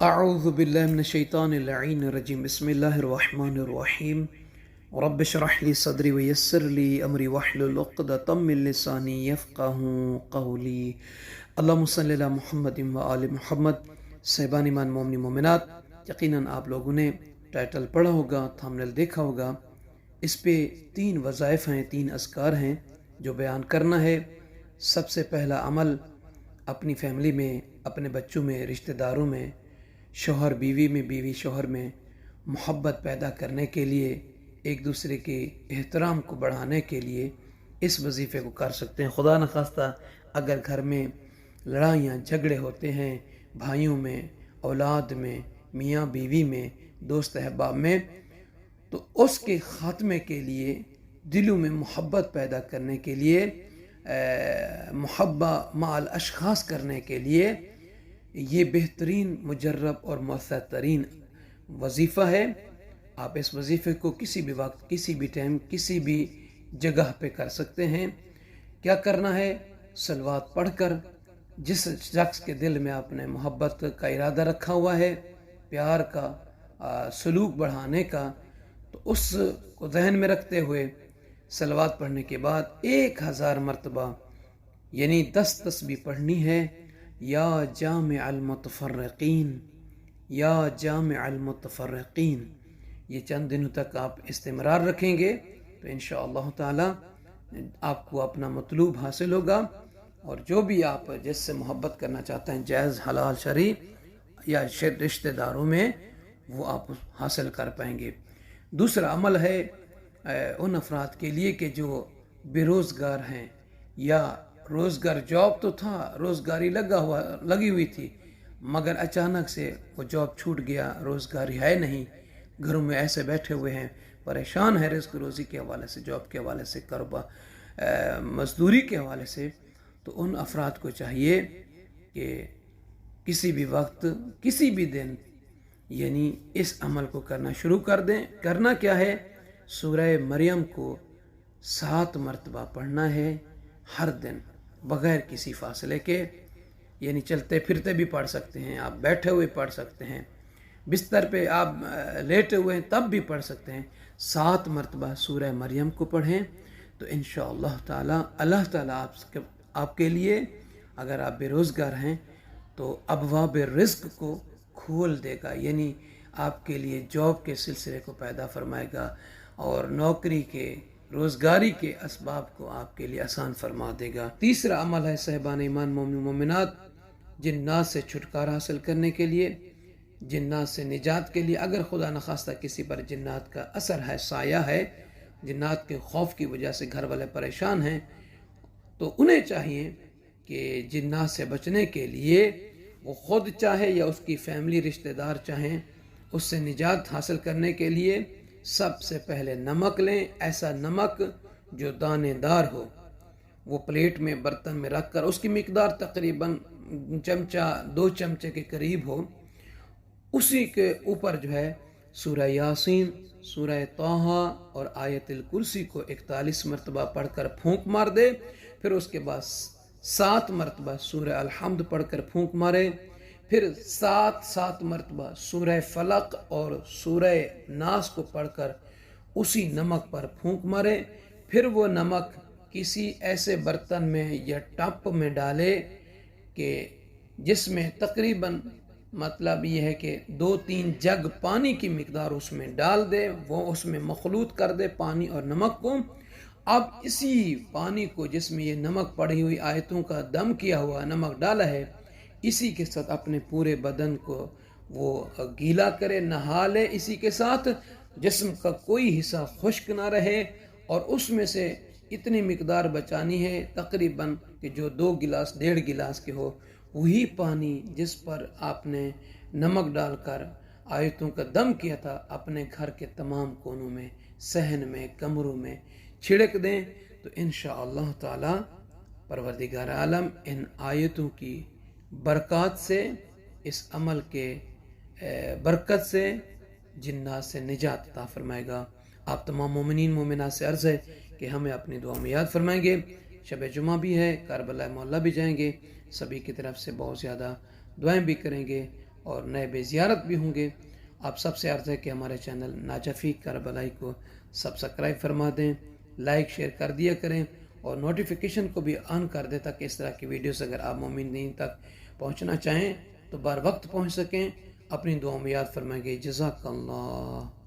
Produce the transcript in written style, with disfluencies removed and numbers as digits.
اعوذ باللہ من الشیطان اللعین الرجیم بسم اللہ الرحمن الرحیم رب اشرح لی صدری ویسر لی امری واحلل عقدۃ من لسانی یفقہوا قولی اللہم صلی علی محمد و آل محمد۔ صاحبان ایمان مومنی مومنات، یقیناً آپ لوگوں نے ٹائٹل پڑھا ہوگا، تھمبنیل دیکھا ہوگا۔ اس پہ 3 وظائف ہیں، 3 اذکار ہیں جو بیان کرنا ہے۔ سب سے پہلا عمل اپنی فیملی میں، اپنے بچوں میں، رشتہ داروں میں، شوہر بیوی میں، بیوی شوہر میں محبت پیدا کرنے کے لیے، ایک دوسرے کے احترام کو بڑھانے کے لیے اس وظیفے کو کر سکتے ہیں۔ خدا نخواستہ اگر گھر میں لڑائیاں جھگڑے ہوتے ہیں، بھائیوں میں، اولاد میں، میاں بیوی میں، دوست احباب میں، تو اس کے خاتمے کے لیے، دلوں میں محبت پیدا کرنے کے لیے، محبہ مع الاشخاص کرنے کے لیے یہ بہترین، مجرب اور مؤثر ترین وظیفہ ہے۔ آپ اس وظیفے کو کسی بھی وقت، کسی بھی ٹائم، کسی بھی جگہ پہ کر سکتے ہیں۔ کیا کرنا ہے؟ صلوات پڑھ کر جس شخص کے دل میں آپ نے محبت کا ارادہ رکھا ہوا ہے، پیار کا، سلوک بڑھانے کا، تو اس کو ذہن میں رکھتے ہوئے صلوات پڑھنے کے بعد 1000 مرتبہ یعنی 10 تسبیح پڑھنی ہے۔ یا جامع المتفرقین، یا جامع المتفرقین، یہ چند دنوں تک آپ استمرار رکھیں گے تو انشاءاللہ تعالی آپ کو اپنا مطلوب حاصل ہوگا، اور جو بھی آپ جس سے محبت کرنا چاہتے ہیں، جائز، حلال، شرعی یا رشتہ داروں میں، وہ آپ حاصل کر پائیں گے۔ دوسرا عمل ہے ان افراد کے لیے کہ جو بے روزگار ہیں، یا روزگار، جاب تو تھا، روزگاری لگی ہوئی تھی، مگر اچانک سے وہ جاب چھوٹ گیا، روزگاری ہے نہیں، گھروں میں ایسے بیٹھے ہوئے ہیں، پریشان ہے رزق روزی کے حوالے سے، جاب کے حوالے سے، مزدوری کے حوالے سے، تو ان افراد کو چاہیے کہ کسی بھی وقت، کسی بھی دن، یعنی اس عمل کو کرنا شروع کر دیں۔ کرنا کیا ہے؟ سورہ مریم کو 7 مرتبہ پڑھنا ہے ہر دن، بغیر کسی فاصلے کے، یعنی چلتے پھرتے بھی پڑھ سکتے ہیں، آپ بیٹھے ہوئے پڑھ سکتے ہیں، بستر پہ آپ لیٹے ہوئے ہیں تب بھی پڑھ سکتے ہیں۔ 7 مرتبہ سورہ مریم کو پڑھیں تو انشاءاللہ تعالی اللہ تعالیٰ آپ کے لیے، اگر آپ بے روزگار ہیں تو ابواب رزق کو کھول دے گا، یعنی آپ کے لیے جاب کے سلسلے کو پیدا فرمائے گا، اور نوکری کے، روزگاری کے اسباب کو آپ کے لیے آسان فرما دے گا۔ تیسرا عمل ہے صاحبان ایمان مومن مومنات، جنات سے چھٹکارا حاصل کرنے کے لیے، جنات سے نجات کے لیے۔ اگر خدا نخواستہ کسی پر جنات کا اثر ہے، سایہ ہے، جنات کے خوف کی وجہ سے گھر والے پریشان ہیں، تو انہیں چاہیے کہ جنات سے بچنے کے لیے وہ خود چاہے یا اس کی فیملی، رشتہ دار چاہیں، اس سے نجات حاصل کرنے کے لیے سب سے پہلے نمک لیں، ایسا نمک جو دانے دار ہو، وہ پلیٹ میں، برتن میں رکھ کر، اس کی مقدار تقریباً 2 چمچے کے قریب ہو، اسی کے اوپر جو ہے سورہ یاسین، سورہ طٰہٰ اور آیت الکرسی کو 41 مرتبہ پڑھ کر پھونک مار دے، پھر اس کے بعد 7 مرتبہ سورہ الحمد پڑھ کر پھونک مارے، پھر 7 مرتبہ سورہ فلق اور سورہ ناس کو پڑھ کر اسی نمک پر پھونک مارے، پھر وہ نمک کسی ایسے برتن میں یا ٹپ میں ڈالے کہ جس میں تقریباً، مطلب یہ ہے کہ 2-3 جگ پانی کی مقدار اس میں ڈال دے، وہ اس میں مخلوط کر دے پانی اور نمک کو۔ اب اسی پانی کو، جس میں یہ نمک پڑی ہوئی آیتوں کا دم کیا ہوا نمک ڈالا ہے، اسی کے ساتھ اپنے پورے بدن کو وہ گیلا کرے، نہا لے، اسی کے ساتھ جسم کا کوئی حصہ خشک نہ رہے، اور اس میں سے اتنی مقدار بچانی ہے تقریباً کہ جو 2 گلاس 1.5 گلاس کے ہو، وہی پانی جس پر آپ نے نمک ڈال کر آیتوں کا دم کیا تھا، اپنے گھر کے تمام کونوں میں، صحن میں، کمروں میں چھڑک دیں، تو انشاءاللہ تعالی پروردگار عالم ان آیتوں کی برکات سے، اس عمل کے برکت سے جنات سے نجات عطا فرمائے گا۔ آپ تمام مومنین مومنات سے عرض ہے کہ ہمیں اپنی دعا میں یاد فرمائیں گے۔ شب جمعہ بھی ہے، کربلا محلہ بھی جائیں گے، سبھی کی طرف سے بہت زیادہ دعائیں بھی کریں گے۔ اور نئے بے زیارت بھی ہوں گے۔ آپ سب سے عرض ہے کہ ہمارے چینل ناجفی کربلائی کو سبسکرائب فرما دیں، لائک شیئر کر دیا کریں اور نوٹیفیکیشن کو بھی آن کر دیں تاکہ اس طرح کی ویڈیوز اگر آپ مومنین تک پہنچنا چاہیں تو بر وقت پہنچ سکیں۔ اپنی دعاؤں میں یاد فرمائیں گے۔ جزاک اللہ۔